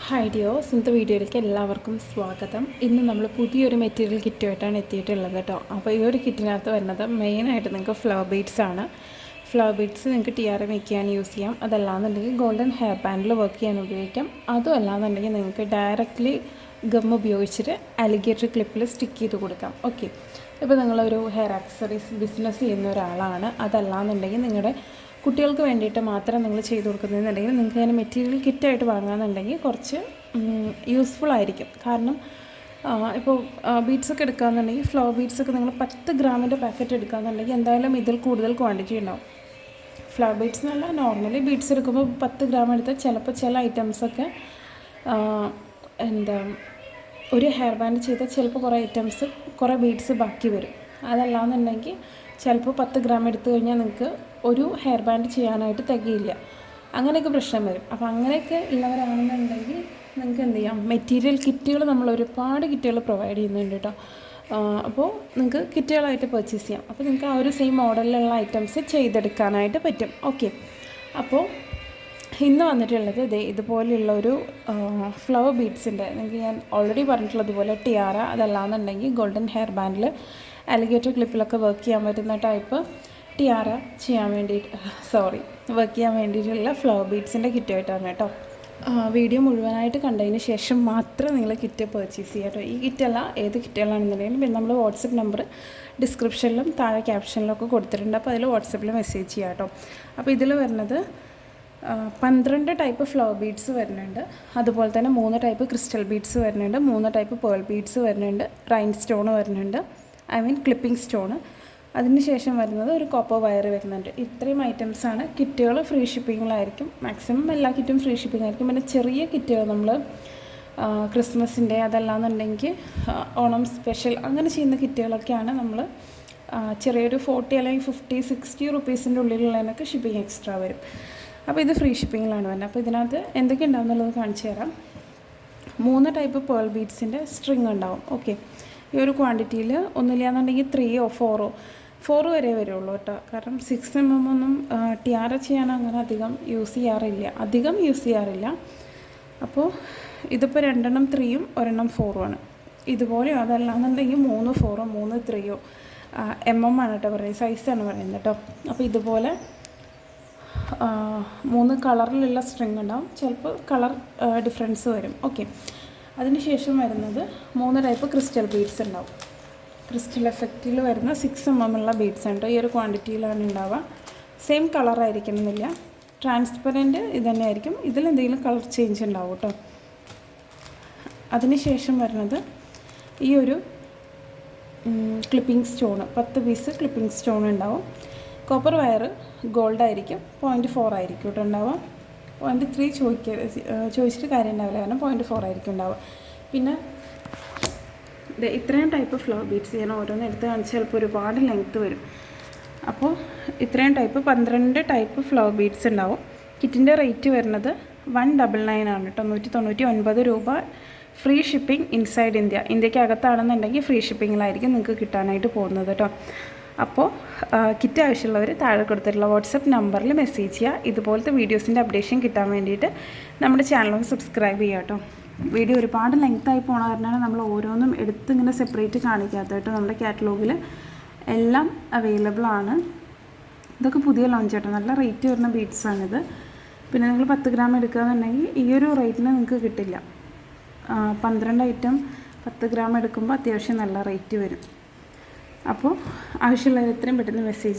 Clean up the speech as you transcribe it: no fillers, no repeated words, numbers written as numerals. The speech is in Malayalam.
ഹായ് ഡിയോസ്, ഇന്നത്തെ വീഡിയോയിലേക്ക് എല്ലാവർക്കും സ്വാഗതം. ഇന്ന് നമ്മൾ പുതിയൊരു മെറ്റീരിയൽ കിറ്റുമായിട്ടാണ് എത്തിയിട്ടുള്ളത് കേട്ടോ. അപ്പോൾ ഈ ഒരു കിറ്റിനകത്ത് വരുന്നത് മെയിനായിട്ട് നിങ്ങൾക്ക് ഫ്ലവർ ബീഡ്സ് ആണ്. ഫ്ലവർ ബീഡ്സ് നിങ്ങൾക്ക് TRM വയ്ക്കാൻ യൂസ് ചെയ്യാം. അതല്ലാന്നുണ്ടെങ്കിൽ ഗോൾഡൻ ഹെയർ ബാൻഡിൽ വർക്ക് ചെയ്യാൻ ഉപയോഗിക്കാം. അതും അല്ലാന്നുണ്ടെങ്കിൽ നിങ്ങൾക്ക് ഡയറക്റ്റ്ലി ഗം ഉപയോഗിച്ചിട്ട് അലിഗേറ്റർ ക്ലിപ്പിൽ സ്റ്റിക്ക് ചെയ്ത് കൊടുക്കാം. ഓക്കെ, ഇപ്പോൾ നിങ്ങളൊരു ഹെയർ ആക്സസറീസ് ബിസിനസ് ചെയ്യുന്ന ഒരാളാണ്, അതല്ലാന്നുണ്ടെങ്കിൽ നിങ്ങളുടെ കുട്ടികൾക്ക് വേണ്ടിയിട്ട് മാത്രം നിങ്ങൾ ചെയ്ത് കൊടുക്കുന്നതെന്നുണ്ടെങ്കിൽ നിങ്ങൾക്ക് അതിന് മെറ്റീരിയൽ കിറ്റായിട്ട് വാങ്ങുകയെന്നുണ്ടെങ്കിൽ കുറച്ച് യൂസ്ഫുൾ ആയിരിക്കും. കാരണം ഇപ്പോൾ ബീഡ്സൊക്കെ എടുക്കുകയെന്നുണ്ടെങ്കിൽ ഫ്ലവർ ബീഡ്സൊക്കെ നിങ്ങൾ 10 ഗ്രാമിൻ്റെ പാക്കറ്റ് എടുക്കുകയെന്നുണ്ടെങ്കിൽ എന്തായാലും ഇതിൽ കൂടുതൽ ക്വാണ്ടിറ്റി ഉണ്ടാവും. ഫ്ലവർ ബീഡ്സ് എന്നല്ല, നോർമലി ബീഡ്സ് എടുക്കുമ്പോൾ 10 ഗ്രാം എടുത്താൽ ചിലപ്പോൾ ചില ഐറ്റംസൊക്കെ എന്താ ഒരു ഹെയർ ബാൻഡ് ചെയ്താൽ ചിലപ്പോൾ കുറേ ബീഡ്സ് ബാക്കി വരും. അതല്ലാന്നുണ്ടെങ്കിൽ ചിലപ്പോൾ 10 ഗ്രാം എടുത്തു കഴിഞ്ഞാൽ നിങ്ങൾക്ക് ഒരു ഹെയർ ബാൻഡ് ചെയ്യാനായിട്ട് തികയില്ല. അങ്ങനെയൊക്കെ പ്രശ്നം വരും. അപ്പോൾ അങ്ങനെയൊക്കെ ഉള്ളവരാണെന്നുണ്ടെങ്കിൽ നിങ്ങൾക്ക് എന്ത് ചെയ്യാം, മെറ്റീരിയൽ കിറ്റുകൾ നമ്മൾ ഒരുപാട് കിറ്റുകൾ പ്രൊവൈഡ് ചെയ്യുന്നുണ്ട് കേട്ടോ. അപ്പോൾ നിങ്ങൾക്ക് കിറ്റുകളായിട്ട് പർച്ചേസ് ചെയ്യാം. അപ്പോൾ നിങ്ങൾക്ക് ആ ഒരു സെയിം മോഡലിലുള്ള ഐറ്റംസ് ചെയ്തെടുക്കാനായിട്ട് പറ്റും. ഓക്കെ, അപ്പോൾ ഇന്ന് വന്നിട്ടുള്ളത് ഇതുപോലെയുള്ളൊരു ഫ്ലവർ ബീഡ്സിൻ്റെ, നിങ്ങൾക്ക് ഞാൻ ഓൾറെഡി പറഞ്ഞിട്ടുള്ളതുപോലെ ടിയാറ, അതല്ലാന്നുണ്ടെങ്കിൽ ഗോൾഡൻ ഹെയർ ബാൻഡിൽ അലിഗേറ്റർ ക്ലിപ്പിലൊക്കെ വർക്ക് ചെയ്യാൻ പറ്റുന്ന ടൈപ്പ് ടിയാറ വർക്ക് ചെയ്യാൻ വേണ്ടിയിട്ടുള്ള ഫ്ലവർ ബീഡ്സിൻ്റെ കിറ്റായിട്ടാണ് കേട്ടോ. വീഡിയോ മുഴുവനായിട്ട് കണ്ടതിന് ശേഷം മാത്രം നിങ്ങൾ കിറ്റ് പർച്ചേസ് ചെയ്യുക കേട്ടോ. ഈ കിറ്റല്ല, ഏത് കിറ്റുകളാണെന്നുണ്ടെങ്കിലും പിന്നെ നമ്മൾ വാട്സപ്പ് നമ്പർ ഡിസ്ക്രിപ്ഷനിലും താഴെ ക്യാപ്ഷനിലൊക്കെ കൊടുത്തിട്ടുണ്ട്. അപ്പോൾ അതിൽ വാട്സപ്പിൽ മെസ്സേജ് ചെയ്യാം കേട്ടോ. അപ്പോൾ ഇതിൽ വരുന്നത് 12 ടൈപ്പ് ഫ്ലവർ ബീഡ്സ് വരുന്നുണ്ട്. അതുപോലെ തന്നെ 3 ടൈപ്പ് ക്രിസ്റ്റൽ ബീഡ്സ് വരുന്നുണ്ട്, 3 ടൈപ്പ് പേൾ ബീഡ്സ് വരുന്നുണ്ട്, റൈൻ സ്റ്റോൺ വരുന്നുണ്ട്, ക്ലിപ്പിംഗ് സ്റ്റോണ്. അതിനുശേഷം വരുന്നത് ഒരു കോപ്പർ വയർ വരുന്നുണ്ട്. ഇത്രയും ഐറ്റംസാണ്. കിറ്റുകൾ ഫ്രീ ഷിപ്പിങ്ങിലായിരിക്കും. മാക്സിമം എല്ലാ കിറ്റും ഫ്രീ ഷിപ്പിംഗ് ആയിരിക്കും. പിന്നെ ചെറിയ കിറ്റുകൾ നമ്മൾ ക്രിസ്മസിൻ്റെ, അതല്ലാന്നുണ്ടെങ്കിൽ ഓണം സ്പെഷ്യൽ അങ്ങനെ ചെയ്യുന്ന കിറ്റുകളൊക്കെയാണ് നമ്മൾ ചെറിയൊരു 40 അല്ലെങ്കിൽ 50-60 റുപ്പീസിൻ്റെ ഉള്ളിലുള്ളതിനൊക്കെ ഷിപ്പിംഗ് എക്സ്ട്രാ വരും. അപ്പോൾ ഇത് ഫ്രീ ഷിപ്പിങ്ങിലാണ് വരുന്നത്. അപ്പോൾ ഇതിനകത്ത് എന്തൊക്കെ ഉണ്ടാകുന്നുള്ളത് കാണിച്ചു തരാം. 3 ടൈപ്പ് പേൾ ബീഡ്സിൻ്റെ സ്ട്രിങ് ഉണ്ടാവും. ഓക്കെ, ഈ ഒരു ക്വാണ്ടിറ്റിയിൽ ഒന്നുമില്ലാന്നുണ്ടെങ്കിൽ 3 or 4 വരെ വരുള്ളൂ കേട്ടോ. കാരണം 6 mm ഒന്നും ടിയാറ ചെയ്യാൻ അങ്ങനെ അധികം യൂസ് ചെയ്യാറില്ല. അപ്പോൾ ഇതിപ്പോൾ 2 3 1 4 ആണ്. ഇതുപോലെയോ അതല്ലാന്നുണ്ടെങ്കിൽ 3 4 3 3 mm ആണ് കേട്ടോ പറയുന്നത്, സൈസാണ് പറയുന്നത് കേട്ടോ. അപ്പോൾ ഇതുപോലെ 3 കളറിലുള്ള സ്ട്രിങ് ഉണ്ടാവും. ചിലപ്പോൾ കളർ ഡിഫറൻസ് വരും. ഓക്കെ, അതിനുശേഷം വരുന്നത് 3 ടൈപ്പ് ക്രിസ്റ്റൽ ബീഡ്സ് ഉണ്ടാവും. ക്രിസ്റ്റൽ എഫക്റ്റിൽ വരുന്ന 6 mm ഉള്ള ബീഡ്സ് ഉണ്ട്. ഈ ഒരു ക്വാണ്ടിറ്റിയിലാണ് ഉണ്ടാവുക. സെയിം കളറായിരിക്കണമെന്നില്ല, ട്രാൻസ്പെറൻറ്റ് ഇത് തന്നെ ആയിരിക്കും. ഇതിലെന്തെങ്കിലും കളർ ചേഞ്ച് ഉണ്ടാവും കേട്ടോ. അതിനുശേഷം വരുന്നത് ഈ ഒരു clipping stone, 10 piece clipping stone ഉണ്ടാവും. കോപ്പർ വയർ ഗോൾഡ് ആയിരിക്കും, 0.4 ആയിരിക്കും കേട്ടോ ഉണ്ടാവുക. 0.3 ചോദിച്ചിട്ട് കാര്യം ഉണ്ടാവില്ല, കാരണം 0.4 ആയിരിക്കും ഉണ്ടാവുക. പിന്നെ ഇത്രയും ടൈപ്പ് ഫ്ലവർ ബീഡ്സ് ഞാൻ ഓരോന്ന് എടുത്ത് കാണിച്ചാൽ ചിലപ്പോൾ ഒരുപാട് ലെങ്ത്ത് വരും. അപ്പോൾ ഇത്രയും ടൈപ്പ് 12 ടൈപ്പ് ഫ്ലവർ ബീഡ്സ് ഉണ്ടാവും. കിറ്റിൻ്റെ റേറ്റ് വരുന്നത് 199 ആണ് കേട്ടോ. 199 രൂപ. ഫ്രീ ഷിപ്പിംഗ് ഇൻസൈഡ് ഇന്ത്യക്ക് അകത്താണെന്നുണ്ടെങ്കിൽ ഫ്രീ ഷിപ്പിങ്ങിലായിരിക്കും നിങ്ങൾക്ക് കിട്ടാനായിട്ട് പോകുന്നത് കേട്ടോ. അപ്പോൾ കിറ്റ് ആവശ്യമുള്ളവർ താഴെ കൊടുത്തിട്ടുള്ള വാട്സപ്പ് നമ്പറിൽ മെസ്സേജ് ചെയ്യുക. ഇതുപോലത്തെ വീഡിയോസിൻ്റെ അപ്ഡേഷൻ കിട്ടാൻ വേണ്ടിയിട്ട് നമ്മുടെ ചാനലൊന്ന് സബ്സ്ക്രൈബ് ചെയ്യുക കേട്ടോ. വീഡിയോ ഒരുപാട് ലെങ്ത്തായി പോകണ കാരണമാണ് നമ്മൾ ഓരോന്നും എടുത്ത് ഇങ്ങനെ സെപ്പറേറ്റ് കാണിക്കാത്തത് കേട്ടോ. നമ്മുടെ കാറ്റലോഗിൽ എല്ലാം അവൈലബിൾ ആണ്. ഇതൊക്കെ പുതിയ ലോഞ്ച് കേട്ടോ. നല്ല റേറ്റ് വരുന്ന ബീഡ്സാണിത്. പിന്നെ നിങ്ങൾ 10 ഗ്രാം എടുക്കുകയെന്നുണ്ടെങ്കിൽ ഈ ഒരു റേറ്റിന് നിങ്ങൾക്ക് കിട്ടില്ല. 12 ഐറ്റം 10 ഗ്രാം എടുക്കുമ്പോൾ അത്യാവശ്യം നല്ല റേറ്റ് വരും. അപ്പോൾ ആവശ്യമുള്ളവർ എത്രയും പെട്ടെന്ന് മെസ്സേജ്